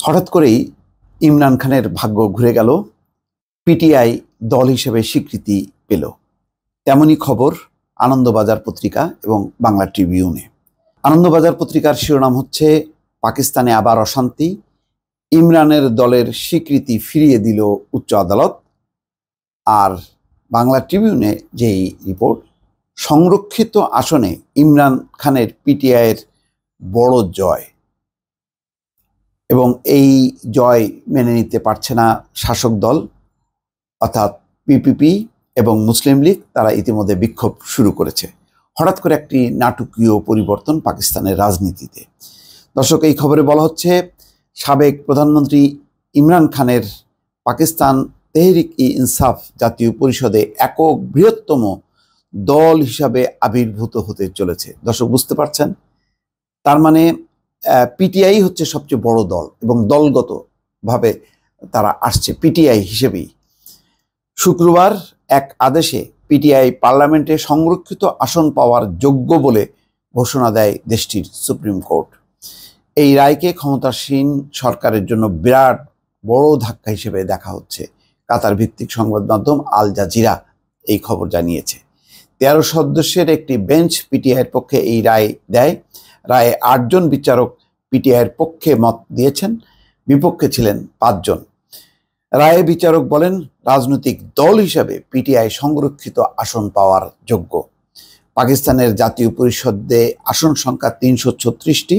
হঠাৎ করেই ইমরান খানের ভাগ্য ঘুরে গেল, পিটিআই দল হিসেবে স্বীকৃতি পেল। তেমনই খবর আনন্দবাজার পত্রিকা এবং বাংলা ট্রিবিউনে। আনন্দবাজার পত্রিকার শিরোনাম হচ্ছে পাকিস্তানে আবার অশান্তি, ইমরানের দলের স্বীকৃতি ফিরিয়ে দিল উচ্চ আদালত। আর বাংলা ট্রিবিউনে যেই রিপোর্ট, সংরক্ষিত আসনে ইমরান খানের পিটিআইয়ের বড় জয়, এবং এই জয় মেনে নিতে পারছে না শাসক দল অর্থাৎ পিপিপি এবং মুসলিম লীগ। তারা ইতিমধ্যে বিক্ষোভ শুরু করেছে। হঠাৎ করে একটি নাটকীয় পরিবর্তন পাকিস্তানের রাজনীতিতে। দর্শক, এই খবরে বলা হচ্ছে সাবেক প্রধানমন্ত্রী ইমরান খানের পাকিস্তান তেহরিক-ই-ইনসাফ জাতীয় পরিষদে একক বৃহত্তম দল হিসাবে আবির্ভূত হতে চলেছে। দর্শক, বুঝতে পারছেন? তার মানে পিটিআই হচ্ছে সবচেয়ে বড় দল এবং দলগতভাবে তারা আসছে পিটিআই হিসেবেই। শুক্রবার এক আদেশে পিটিআই পার্লামেন্টে সংরক্ষিত আসন পাওয়ার যোগ্য বলে ঘোষণা দেয় দেশটির সুপ্রিম কোর্ট। এই রায়কে ক্ষমতাসীন সরকারের জন্য বিরাট বড় ধাক্কা হিসেবে দেখা হচ্ছে। কাতার ভিত্তিক সংবাদ মাধ্যম আল জাজিরা এই খবর জানিয়েছে। 13 সদস্যের একটি বেঞ্চ পিটিআইয়ের পক্ষে এই রায় দেয়। রায়ে 8 জন বিচারক পিটিআইয়ের পক্ষে মত দিয়েছেন, বিপক্ষে ছিলেন 5 জন। রায়ে বিচারক বলেন, রাজনৈতিক দল হিসাবে পিটিআই সংরক্ষিত আসন পাওয়ার যোগ্য। পাকিস্তানের জাতীয় পরিষদে আসন সংখ্যা 336টি।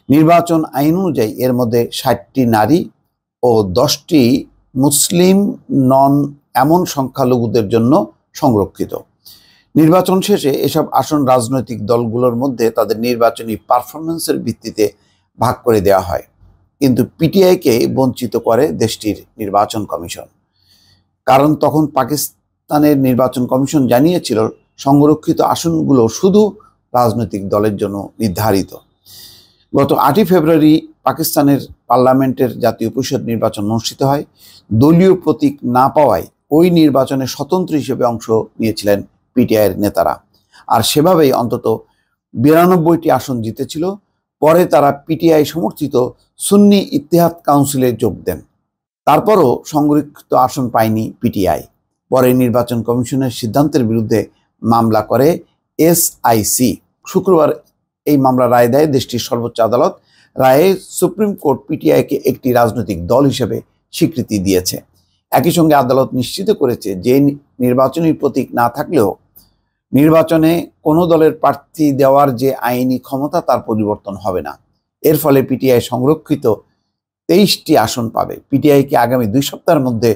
নির্বাচন আইন অনুযায়ী এর মধ্যে 60টি নারী ও 10টি মুসলিম নন এমন সংখ্যালঘুদের জন্য সংরক্ষিত। নির্বাচন শেষে এসব আসন রাজনৈতিক দলগুলোর মধ্যে তাদের নির্বাচনী পারফরমেন্সের ভিত্তিতে ভাগ করে দেওয়া হয়, কিন্তু পিটিআইকে বঞ্চিত করে দেশটির নির্বাচন কমিশন। কারণ তখন পাকিস্তানের নির্বাচন কমিশন জানিয়েছিল সংরক্ষিত আসনগুলো শুধু রাজনৈতিক দলের জন্য নির্ধারিত। গত 8 ফেব্রুয়ারি পাকিস্তানের পার্লামেন্টের জাতীয় পরিষদ নির্বাচন অনুষ্ঠিত হয়। দলীয় প্রতীক না পাওয়ায় ওই নির্বাচনে স্বতন্ত্র হিসেবে অংশ নিয়েছিলেন পিটিআইয়ের নেতারা, আর সেভাবেই অন্তত 92টি আসন জিতেছিল। পরে তারা পিটিআই সমর্থিত সুন্নি ইত্তেহাদ কাউন্সিলে যোগ দেন। তারপরও সংরক্ষিত আসন পায়নি পিটিআই। পরে নির্বাচন কমিশনের সিদ্ধান্তের বিরুদ্ধে মামলা করে এসআইসি। শুক্রবার এই মামলা রায় দেয় দেশটির সর্বোচ্চ আদালত। রায়ে সুপ্রিম কোর্ট পিটিআইকে একটি রাজনৈতিক দল হিসেবে স্বীকৃতি দিয়েছে। একই সঙ্গে আদালত নিশ্চিত করেছে যে নির্বাচনী প্রতীক না থাকলেও নির্বাচনে কোনো দলের প্রার্থী দেওয়ার যে আইনি ক্ষমতা তার পরিবর্তন হবে না। এর ফলে পিটিআই সংরক্ষিত 23টি আসন পাবে। পিটিআইকে আগামী 2 সপ্তাহের মধ্যে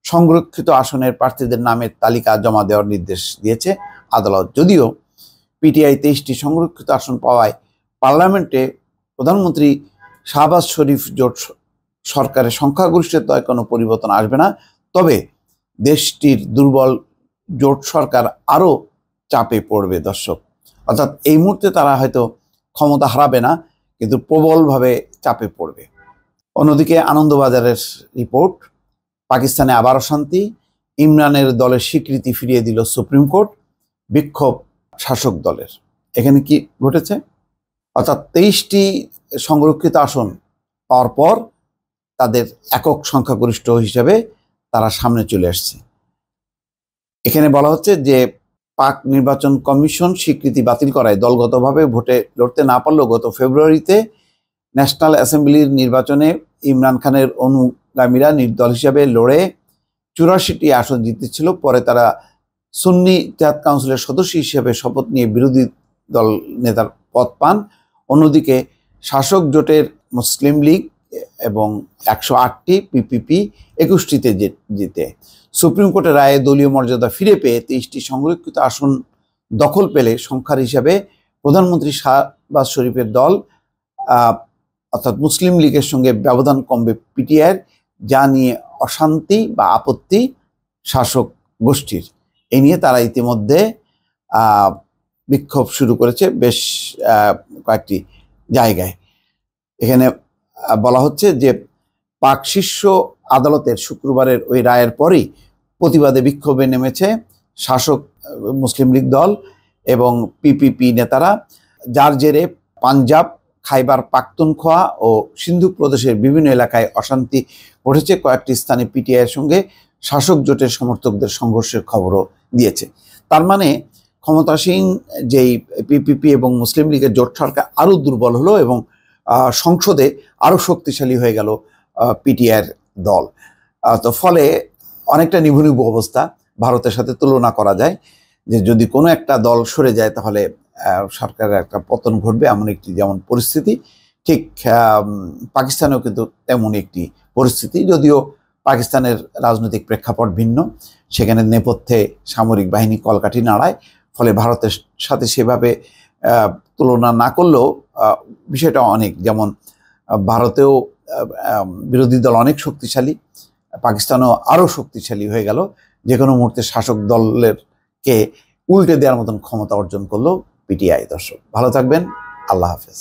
সংরক্ষিত আসনের প্রার্থীদের নামের তালিকা জমা দেওয়ার নির্দেশ দিয়েছে আদালত। যদিও পিটিআই 23টি সংরক্ষিত আসন পাওয়ায় পার্লামেন্টে প্রধানমন্ত্রী শাহবাজ শরীফ জোট সরকারের সংখ্যাগরিষ্ঠতায় কোনো পরিবর্তন আসবে না, তবে দেশটির দুর্বল জোট সরকার আরও চাপে পড়বে। দর্শক, অর্থাৎ এই মুহূর্তে তারা হয়তো ক্ষমতা হারাবে না, কিন্তু প্রবলভাবে চাপে পড়বে। অন্যদিকে আনন্দবাজারের রিপোর্ট, পাকিস্তানে আবার অশান্তি, ইমরানের দলের স্বীকৃতি ফিরিয়ে দিল সুপ্রিম কোর্ট, বিক্ষোভ শাসক দলের। এখানে কি ঘটেছে? অর্থাৎ 23টি সংরক্ষিত আসন পাওয়ার পর তাদের একক সংখ্যাগরিষ্ঠ হিসেবে তারা সামনে চলে আসছে। এখানে বলা হচ্ছে যে পাক নির্বাচন কমিশন স্বীকৃতি বাতিল করায় দলগতভাবে ভোটে লড়তে না পারলেও গত ফেব্রুয়ারিতে ন্যাশনাল অ্যাসেম্বলির নির্বাচনে ইমরান খানের অনুগামীরা নির্দল হিসাবে লড়ে 84টি আসন জিতেছিল। পরে তারা সুন্নি ইত্তেহাদ কাউন্সিলের সদস্য হিসেবে শপথ নিয়ে বিরোধী দল নেতার পদ পান। অন্যদিকে শাসক জোটের মুসলিম লীগ এবং 108টি, পিপিপি 21টিতে জিতে সুপ্রিম কোর্টের রায়ে দলীয় মর্যাদা ফিরে পেয়ে 23টি সংরক্ষিত আসন দখল পেলে সংখ্যার হিসাবে প্রধানমন্ত্রী শাহবাজ শরীফের দল অর্থাৎ মুসলিম লীগের সঙ্গে ব্যবধান কমবে পিটিআইয়ের, যা নিয়ে অশান্তি বা আপত্তি শাসক গোষ্ঠীর। এই নিয়ে তারা ইতিমধ্যে বিক্ষোভ শুরু করেছে বেশ কয়েকটি জায়গায়। এখানে বলা হচ্ছে যে পাক শীর্ষ আদালতের শুক্রবারের ওই রায়ের পরেই প্রতিবাদে বিক্ষোভে নেমেছে শাসক মুসলিম লীগ দল এবং পিপিপি নেতারা, যার জেরে পাঞ্জাব, খাইবার পাখতুনখোয়া ও সিন্ধু প্রদেশের বিভিন্ন এলাকায় অশান্তি ঘটেছে। কয়েকটি স্থানে পিটিআইয়ের সঙ্গে শাসক জোটের সমর্থকদের সংঘর্ষের খবরও দিয়েছে। তার মানে ক্ষমতাসীন যেই পিপিপি এবং মুসলিম লীগের জোট সরকার আরও দুর্বল হলো এবং সংসদে আরও শক্তিশালী হয়ে গেল পিটিআইয়ের দল। তো ফলে অনেকটা নিভু নিভু অবস্থা ভারতের সাথে তুলনা করা যায়, যে যদি কোনো একটা দল সরে যায় তাহলে সরকারের একটা পতন ঘটবে, এমন একটি যেমন পরিস্থিতি, ঠিক পাকিস্তানেও কিন্তু তেমন একটি পরিস্থিতি। যদিও পাকিস্তানের রাজনৈতিক প্রেক্ষাপট ভিন্ন, সেখানে নেপথ্যে সামরিক বাহিনী কলকাঠি নাড়ায়, ফলে ভারতের সাথে সেভাবে তুলনা না করলেও বিষয়টা অনেক, যেমন ভারতেও বিরোধী দল অনেক শক্তিশালী, পাকিস্তানও আরও শক্তিশালী হয়ে গেল। যে কোনো মুহূর্তে শাসক দলেরকে উল্টে দেওয়ার মতন ক্ষমতা অর্জন করলো পিটিআই। দর্শক ভালো থাকবেন, আল্লাহ হাফেজ।